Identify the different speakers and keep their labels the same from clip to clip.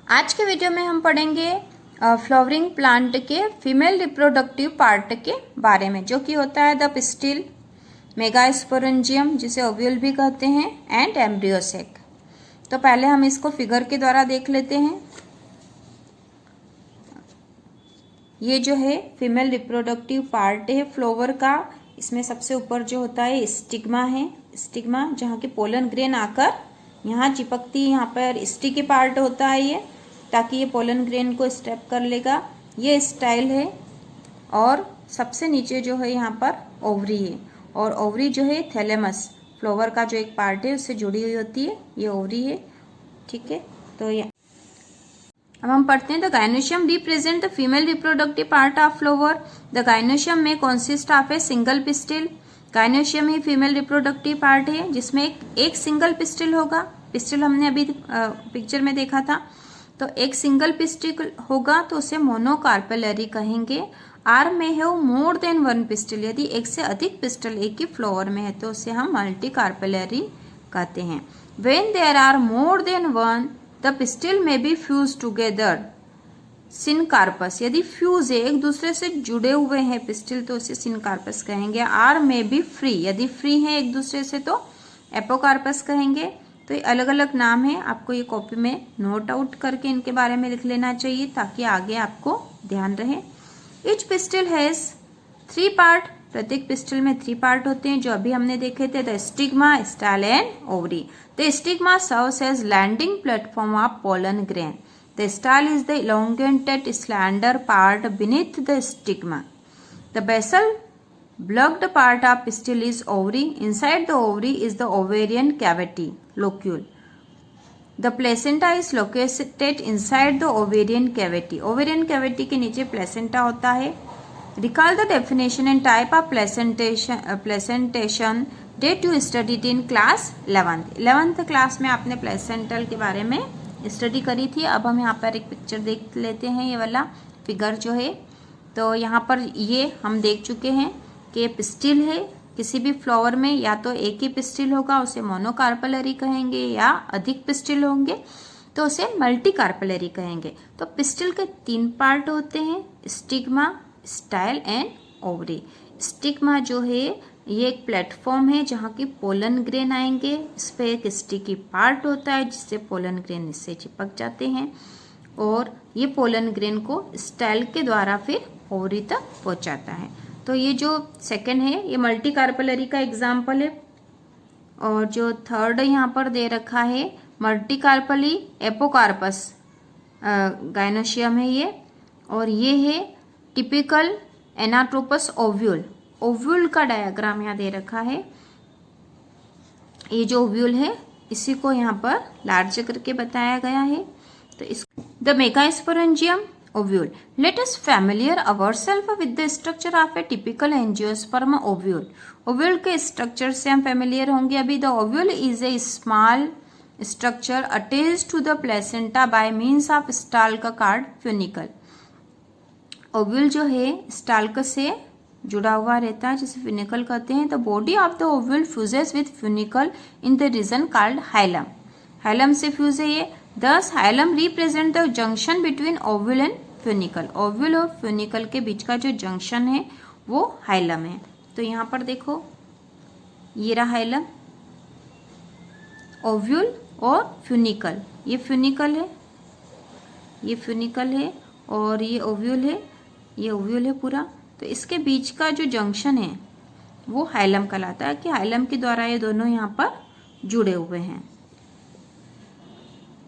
Speaker 1: आज के वीडियो में हम पढ़ेंगे फ्लावरिंग प्लांट के फीमेल रिप्रोडक्टिव पार्ट के बारे में, जो कि होता है द पिस्टिल, मेगास्पोरेंजियम जिसे ओव्यूल भी कहते हैं, एंड एम्ब्रियो सेक। तो पहले हम इसको फिगर के द्वारा देख लेते हैं। ये जो है फीमेल रिप्रोडक्टिव पार्ट है फ्लावर का। इसमें सबसे ऊपर जो होता है स्टिग्मा है, स्टिग्मा जहाँ की पोलन ग्रेन आकर यहाँ चिपकती है, यहाँ पर स्टिकी पार्ट होता है ये, ताकि ये पोलन ग्रेन को स्टेप कर लेगा। ये स्टाइल है। और सबसे नीचे जो है यहाँ पर ओवरी है, और ओवरी जो है थैलेमस फ्लावर का जो एक पार्ट है उससे जुड़ी हुई होती है, ये ओवरी है। ठीक है, तो ये अब हम पढ़ते हैं। The gynoecium represent the female reproductive part of flower. The gynoecium में consist of a single pistil. Gynoecium ही फीमेल रिप्रोडक्टिव पार्ट है जिसमें एक सिंगल पिस्टिल होगा। पिस्टिल हमने अभी पिक्चर में देखा था, तो एक सिंगल पिस्टिल होगा तो उसे मोनोकार्पेलरी कहेंगे। आर में है मोर देन वन पिस्टिल, यदि एक से अधिक पिस्टिल एक ही फ्लावर में है तो उसे हम मल्टी कार्पेलरी कहते हैं। When there are more than one the pistil may be fuse together, syncarpous, यदि फ्यूज है एक दूसरे से जुड़े हुए हैं पिस्टिल तो उसे सिनकार्पस कहेंगे। आर में बी फ्री, यदि फ्री है एक दूसरे से तो एपोकार्पस कहेंगे। तो ये अलग अलग नाम है, आपको ये कॉपी में नोट आउट करके इनके बारे में लिख लेना चाहिए ताकि आगे आपको ध्यान रहे। ईच पिस्टिल हैज 3 पार्ट, प्रत्येक पिस्टिल में 3 पार्ट होते हैं जो अभी हमने देखे थे। The stigma, style and ovary. The stigma serves as landing platform of pollen grain. The style is the elongated slender part beneath the stigma. The basal bulked part of pistil is ovary. Inside the ovary is the ovarian cavity, locule. The placenta is located inside the ovarian cavity. Ovarian cavity के नीचे placenta होता है. Recall the definition and type of placentation that you studied in class 11th. 11th class में आपने placental के बारे में study करी थी। अब हम यहाँ पर एक पिक्चर देख लेते हैं, ये वाला फिगर जो है। तो यहाँ पर ये हम देख चुके हैं कि पिस्टिल है किसी भी फ्लावर में, या तो एक ही पिस्टिल होगा उसे मोनोकार्पेलरी कहेंगे, या अधिक पिस्टिल होंगे तो उसे मल्टी कार्पेलरी कहेंगे। तो पिस्टिल के 3 पार्ट होते हैं, stigma, style and ovary. Stigma जो है ये एक प्लेटफॉर्म है जहाँ की पोलन ग्रेन आएंगे। इस पे एक स्टिकी पार्ट होता है जिससे पोलन ग्रेन इससे चिपक जाते हैं, और ये पोलन ग्रेन को स्टाइल के द्वारा फिर ओवरी तक पहुँचाता है। तो ये जो सेकंड है ये मल्टी कार्पेलरी का एग्जाम्पल है। और जो थर्ड यहाँ पर दे रखा है मल्टी कार्पेली एपोकार्पस गाइनोशियम है ये, और ये है टिपिकल एनाट्रोपस ओव्यूल। ओव्यूल का डायग्राम यहाँ दे रखा है। ये जो ओव्यूल है इसी को यहाँ पर लार्ज करके बताया गया है। तो इस the megasporangium ovule. Let us familiar ourselves with the structure of a typical angiosperm ovule. Ovule के स्ट्रक्चर से हम फेमिलियर होंगे अभी। The ovule is a small structure attached to the placenta by means of stalk called funicle. Ovule जो है stalk से जुड़ा हुआ रहता है जिसे फ्यूनिकल कहते हैं। The body of the ovule fuses with funicle in the reason called hilum. Hilum से फ्यूज है ये। दस hilum represent the junction between ovule and funicle. Ovule और फ्यूनिकल के बीच का जो जंक्शन है वो हाइलम है। तो यहाँ पर देखो ये रहा हाइलम, ओव्यूल और फ्यूनिकल। ये फ्यूनिकल है, ये फ्यूनिकल है, और ये ओव्यूल है, ये ओव्यूल है पूरा। तो इसके बीच का जो जंक्शन है वो हाइलम कहलाता है कि हाइलम के द्वारा ये दोनों यहाँ पर जुड़े हुए हैं।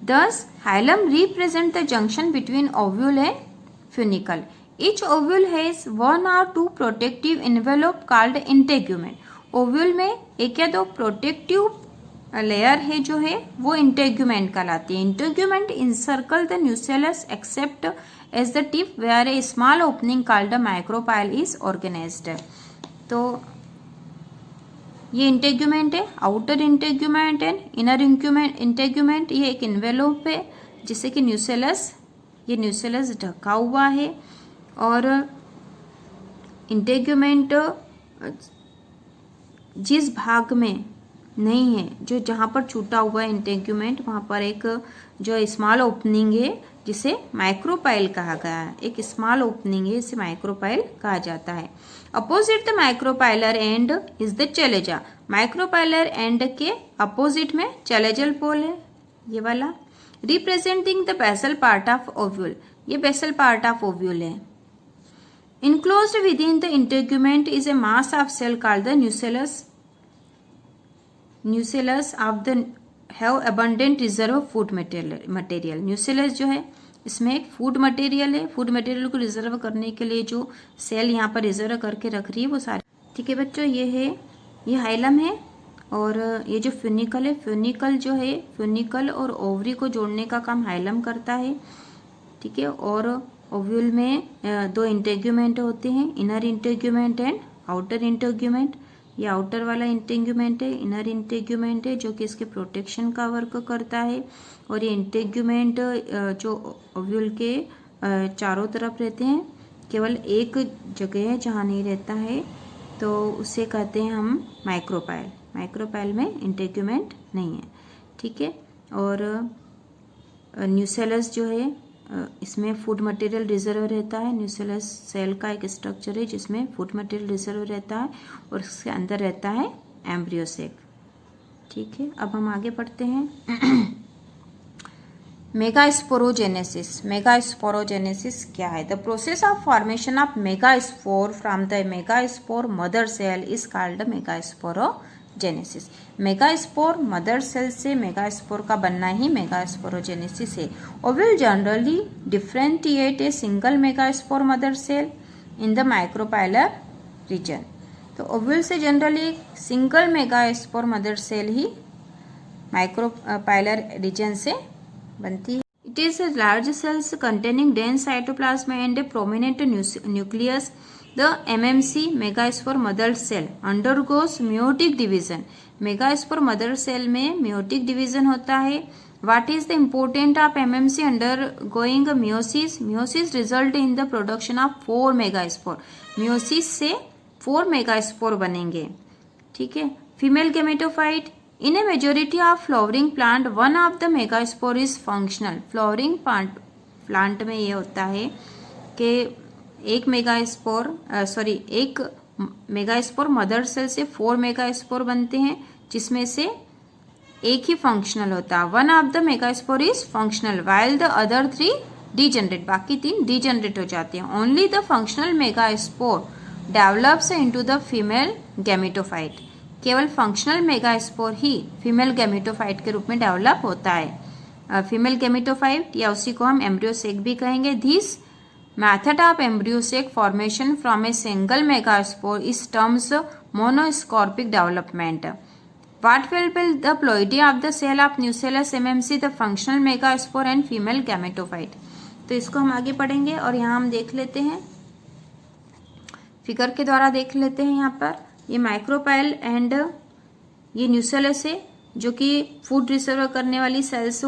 Speaker 1: दस hilum represent the junction between ovule and funicle. Each ovule has 1 or 2 protective envelope called integument. Ovule में एक या 2 प्रोटेक्टिव लेयर है जो है वो इंटेग्यूमेंट कहलाती है। Integument encircle the nucellus except as the tip where a small opening called the micropyle is organised. तो ये इंटेग्यूमेंट है, outer integument and inner integument. ये एक इन्वेलोप है जिसे कि न्यूसेलस, ये न्यूसेलस ढका हुआ है, और इंटेग्यूमेंट जिस भाग में नहीं है, जो जहाँ पर छूटा हुआ है इंटेग्यूमेंट वहाँ पर एक जो स्मॉल ओपनिंग है जिसे माइक्रोपाइल कहा गया है, एक स्मॉल ओपनिंग है, इसे माइक्रोपाइल कहा जाता है। Opposite the micropylar end is the chalaza, micropylar end के अपोजिट में चैलेजल पोल है ये वाला। Representing the basal part of ovule, ये बेसल पार्ट ऑफ ओव्यूल है। Enclosed within the integument is a mass of cell called the nucellus. Nucellus of the have abundant reserve of food material. Nucellus जो है इसमें एक food material है, food material को reserve करने के लिए जो सेल यहाँ पर रिजर्व करके रख रही है वो सारे। ठीक है बच्चों, ये है, ये हाइलम है और ये जो फ्यूनिकल है, फ्यूनिकल जो है फ्यूनिकल और ओवरी को जोड़ने का काम हाइलम करता है। ठीक है, और ओव्यूल में दो इंटेग्यूमेंट होते हैं, inner integument and outer integument. ये आउटर वाला इंटेग्यूमेंट है, इनर इंटेग्यूमेंट है जो कि इसके प्रोटेक्शन का वर्क करता है। और ये इंटेग्यूमेंट जो ओव्यूल के चारों तरफ रहते हैं, केवल एक जगह है जहाँ नहीं रहता है, तो उसे कहते हैं हम माइक्रोपाइल। माइक्रोपाइल में इंटेग्यूमेंट नहीं है। ठीक है, और न्यूसेलस जो है इसमें फूड मटेरियल रिजर्व रहता है। न्यूसेलस सेल का एक स्ट्रक्चर है जिसमें फूड मटेरियल रिजर्व रहता है और इसके अंदर रहता है एम्ब्रियो सेक। ठीक है, अब हम आगे पढ़ते हैं। मेगास्पोरोजेनेसिस, मेगास्पोरोजेनेसिस क्या है? The process of formation of megaspore from the megaspore mother cell is called megasporogenesis. Megaspore mother cell से मेगास्पोर का बनना ही मेगास्पोरोजेनेसिस है। Ovule generally differentiate a single megaspore mother cell in the micropylar region. तो ovule से generally single megaspore mother cell ही micropylar region से बनती है। It is a large cells containing dense cytoplasm and a prominent nucleus. The MMC megaspore mother cell undergoes meiotic division. Megaspore mother cell में meiotic division होता है। What is the importance of MMC undergoing meiosis? Meiosis result in the production of 4 megaspore. meiosis से 4 megaspore बनेंगे। ठीक है, female gametophyte. In a majority of flowering plant, one of the megaspore is functional. Flowering plant में ये होता है कि एक मेगास्पोर मदर सेल से 4 मेगास्पोर बनते हैं जिसमें से एक ही फंक्शनल होता है। One of the megaspore is functional while the other 3 degenerate, बाकी 3 डीजनरेट हो जाते हैं। Only the functional megaspore develops into the female gametophyte. केवल फंक्शनल मेगास्पोर ही फीमेल गैमेटोफाइट के रूप में डेवलप होता है। फीमेल गैमेटोफाइट या उसी को हम एम्ब्रियो सेक भी कहेंगे। This Method of embryo sac formation from a single megaspore is termed monoscorpic development. What will be the ploidy of the cell of Nucellus MMC, the functional megaspore and female gametophyte? तो इसको हम आगे पढ़ेंगे और यहाँ हम देख लेते हैं, फिगर के द्वारा देख लेते हैं। यहाँ पर ये माइक्रोपाइल एंड ये न्यूसेलस है जो कि फूड रिजर्व करने वाली सेल्स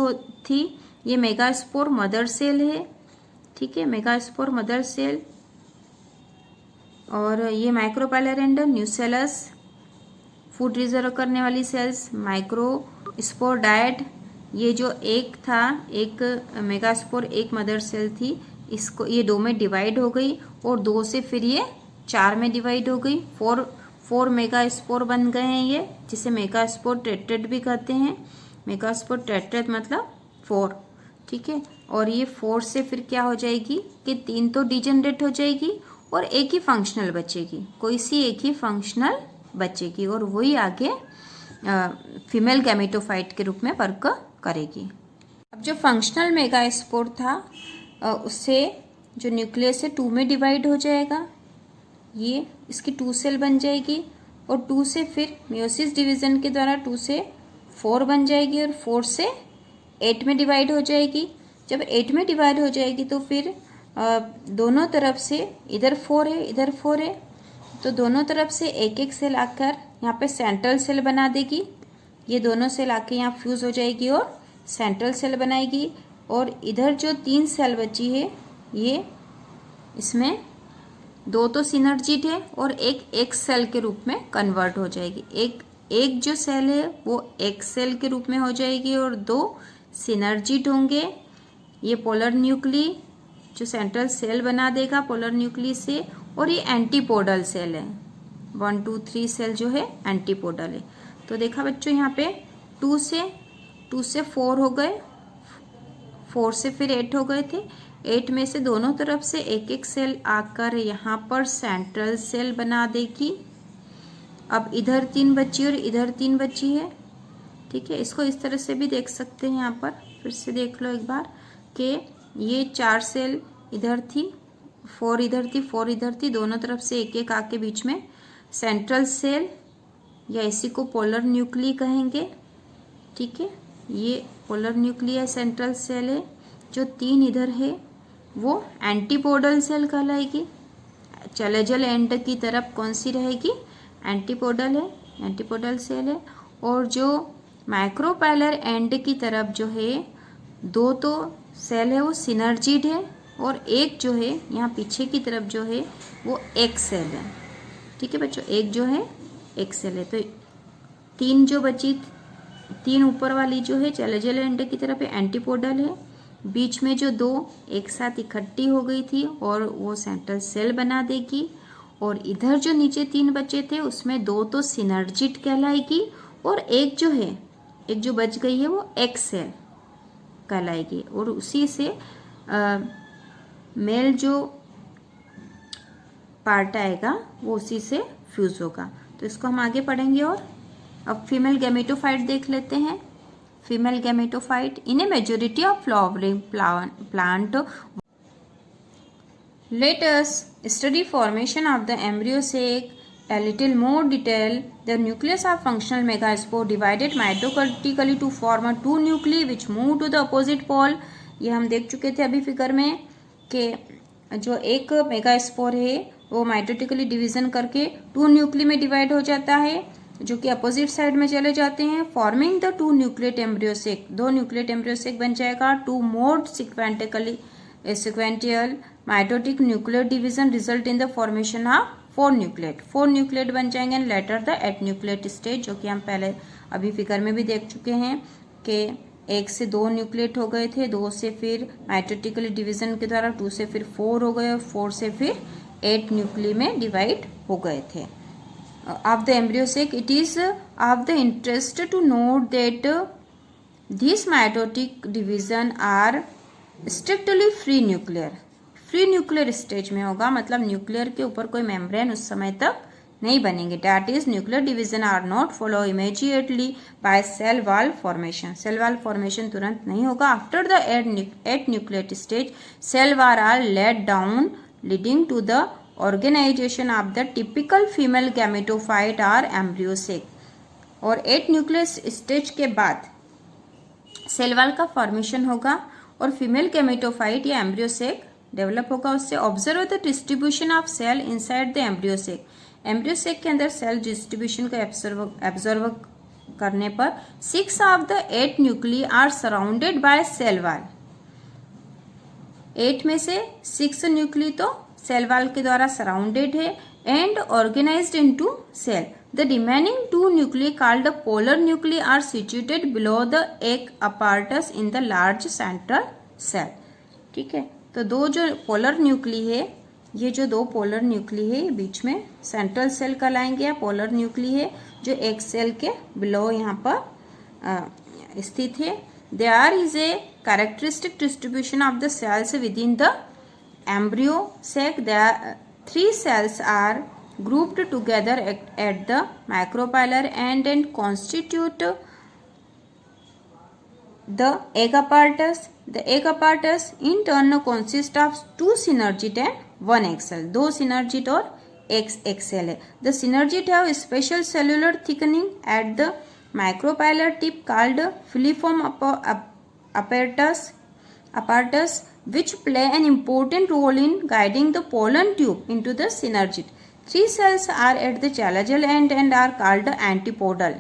Speaker 1: थी। ये मेगास्पोर मदर सेल है। ठीक है, मेगास्पोर मदर सेल, और ये micropylar and nucellus food reserve करने वाली सेल्स। माइक्रोस्पोर डायट, ये जो एक था, एक मेगास्पोर एक मदर सेल थी, इसको ये 2 में डिवाइड हो गई और 2 से फिर ये 4 में डिवाइड हो गई। 4 मेगास्पोर बन गए हैं ये, जिसे मेगास्पोर टेट्रेट भी कहते हैं। मेगास्पोर टेट्रेट मतलब 4। ठीक है, और ये 4 से फिर क्या हो जाएगी कि 3 तो डिजनरेट हो जाएगी और एक ही फंक्शनल बचेगी, कोई सी एक ही फंक्शनल बचेगी और वही आगे फीमेल गैमेटोफाइट के रूप में वर्क करेगी। अब जो फंक्शनल मेगास्पोर था उससे जो न्यूक्लियस है 2 में डिवाइड हो जाएगा, ये इसकी 2 सेल बन जाएगी और 2 से फिर मियोसिस डिवीजन के द्वारा 2 से 4 बन जाएगी और 4 से 8 में डिवाइड हो जाएगी। जब 8 में डिवाइड हो जाएगी तो फिर दोनों तरफ से, इधर 4 है इधर 4 है, तो दोनों तरफ से एक एक सेल आकर यहाँ पे सेंट्रल सेल बना देगी। ये दोनों सेल आके यहाँ फ्यूज हो जाएगी और सेंट्रल सेल बनाएगी। और इधर जो 3 सेल बची है, ये इसमें 2 तो सिनर्जिड है और एक सेल के रूप में कन्वर्ट हो जाएगी। एक जो सेल है वो एक सेल के रूप में हो जाएगी और दो सिनर्जिड होंगे। ये पोलर न्यूक्ली जो सेंट्रल सेल बना देगा पोलर न्यूक्ली से, और ये एंटीपोडल सेल है। 1 2 3 सेल जो है एंटीपोडल है। तो देखा बच्चों यहाँ पे 2 से 4 हो गए, 4 से फिर 8 हो गए थे। 8 में से दोनों तरफ से एक एक सेल आकर यहाँ पर सेंट्रल सेल बना देगी। अब इधर 3 बची और इधर 3 बची है, ठीक है। इसको इस तरह से भी देख सकते हैं, यहाँ पर फिर से देख लो एक बार कि ये 4 सेल इधर थी, 4 इधर थी, 4 इधर थी, दोनों तरफ से एक एक आके बीच में सेंट्रल सेल, या इसी को पोलर न्यूक्ली कहेंगे, ठीक है। ये पोलर न्यूक्ली है, सेंट्रल सेल है। जो 3 इधर है वो एंटीपोडल सेल कहलाएगी। चलेजल एंड की तरफ कौन सी रहेगी? एंटीपोडल है, एंटीपोडल सेल है। और जो माइक्रोपाइलर एंड की तरफ जो है 2 तो सेल है वो सिनर्जिड है, और एक जो है यहाँ पीछे की तरफ जो है वो एक सेल है, ठीक है बच्चों। एक जो है एक सेल है। तो 3 जो बची, 3 ऊपर वाली जो है चलेजल एंड की तरफ एंटीपोडल है, बीच में जो 2 एक साथ इकट्ठी हो गई थी और वो सेंट्रल सेल बना देगी, और इधर जो नीचे 3 बचे थे उसमें 2 तो सिनर्जिड कहलाएगी, और एक जो है, एक जो बच गई है वो एक सेल कहलाएगी, और उसी से मेल जो पार्ट आएगा वो उसी से फ्यूज होगा। तो इसको हम आगे पढ़ेंगे। और अब फीमेल गैमेटोफाइट देख लेते हैं। Female gametophyte in A majority of flowering plant. Let us study formation of the embryo sac a little more detail. The nucleus of functional megaspore divided mitochondrially to form 2 nuclei which move to the opposite pole. ये हम देख चुके थे अभी figure में कि जो एक मेगास्पोर है वो माइटोटिकली डिवीजन करके 2 न्यूक्ली में डिवाइड हो जाता है, जो कि अपोजिट साइड में चले जाते हैं, forming the 2 nucleate embryo sac. 2 nucleate embryo sac बन जाएगा। 2 मोर sequential mitotic nuclear division result in the formation of 4 nucleate। 4 nucleate बन जाएंगे and later the 8 nucleate stage, जो कि हम पहले अभी फिगर में भी देख चुके हैं कि 1 से 2 न्यूक्लिएट हो गए थे, 2 से फिर माइटोटिकली डिवीजन के द्वारा 2 से फिर 4 हो गए, और 4 से फिर 8 न्यूक्ली में डिवाइड हो गए थे। of the embryo sac, it is of the interest to note that these mitotic division are strictly free nuclear। Free nuclear stage में होगा, मतलब न्यूक्लियर के ऊपर कोई मेम्ब्रेन उस समय तक नहीं बनेंगे। That is nuclear division are not follow immediately by cell wall formation. Cell wall formation तुरंत नहीं होगा। After the 8 nucleate stage cell wall are laid down leading to the organisation of the typical female gametophyte or embryo sac. और 8 nucleus stage के बाद cell wall का formation होगा और female gametophyte या एम्ब्रियो सेक डेवलप होगा। उससे observe the distribution of cell inside the embryo sac. Embryo sac के अंदर सेल डिस्ट्रीब्यूशन को ऑब्जर्व करने पर 6 of the 8 nuclei are surrounded by cell wall. 8 में से 6 न्यूक्ली तो सेल वॉल के द्वारा सराउंडेड है and organised into cell. The remaining 2 nuclei called the polar nuclei are situated below the egg apparatus in the large central cell। ठीक है, तो 2 जो पोलर न्यूक्ली है, ये जो 2 पोलर न्यूक्ली है बीच में सेंट्रल सेल कहलाएंगे, या पोलर न्यूक्ली है जो एक सेल के बिलो यहाँ पर स्थित है। There is a characteristic distribution of the cells within the embryo sac। There 3 cells are grouped together at the micropylar end and constitute the egg apparatus। The egg apparatus in turn consists of 2 synergid and 1 egg cell। 2 synergid और 1 egg cell है। The synergid have special cellular thickening at the micropylar tip called filiform apparatus which play an important role in guiding the pollen tube into the synergid। 3 cells are at the chalazial end and are called antipodal।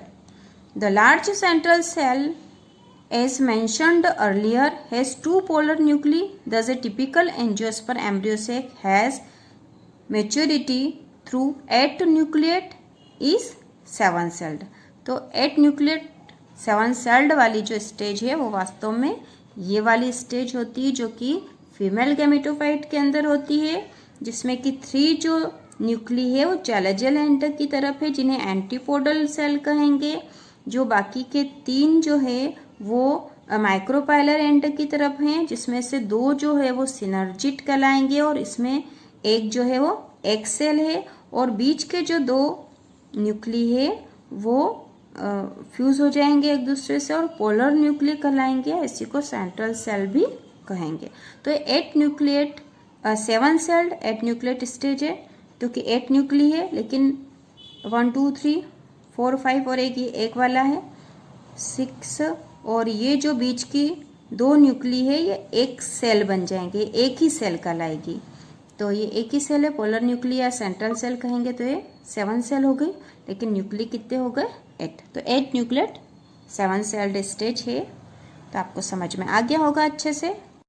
Speaker 1: The large central cell, as mentioned earlier, has 2 polar nuclei. Thus, a typical angiosperm embryo sac has maturity through 8 nucleate is 7 celled। तो 8 nucleate 7 sailed वाली जो stage है वो वास्तव में ये वाली stage होती है जो कि फीमेल गैमेटोफाइट के अंदर होती है, जिसमें कि 3 जो न्यूक्ली है वो चैलेजल एंटर की तरफ है जिन्हें एंटीपोडल सेल कहेंगे। जो बाकी के 3 जो है वो माइक्रोपाइलर एंटर की तरफ हैं, जिसमें से 2 जो है वो सिनर्जिट कहलाएंगे और इसमें एक जो है वो एग सेल है और बीच के जो 2 न्यूक्ली है वो फ्यूज हो जाएंगे एक दूसरे से और पोलर न्यूक्ली कहलाएंगे। इसी को सेंट्रल सेल भी कहेंगे। तो 8 न्यूक्लिएट 7 सेल्ड 8 न्यूक्लिएट स्टेज है क्योंकि 8 न्यूक्ली है, लेकिन 1 2 3 4 5 और एक वाला है 6, और ये जो बीच की 2 न्यूक्ली है ये एक सेल बन जाएंगे, एक ही सेल कहलाएगी। तो ये एक ही सेल है, पोलर न्यूक्ली या सेंट्रल सेल कहेंगे। तो ये 7 सेल हो गई, लेकिन न्यूक्ली कितने हो गए 8। तो 8 न्यूक्लिएट 7 सेल्ड स्टेज है। तो आपको समझ में आ गया होगा अच्छे से।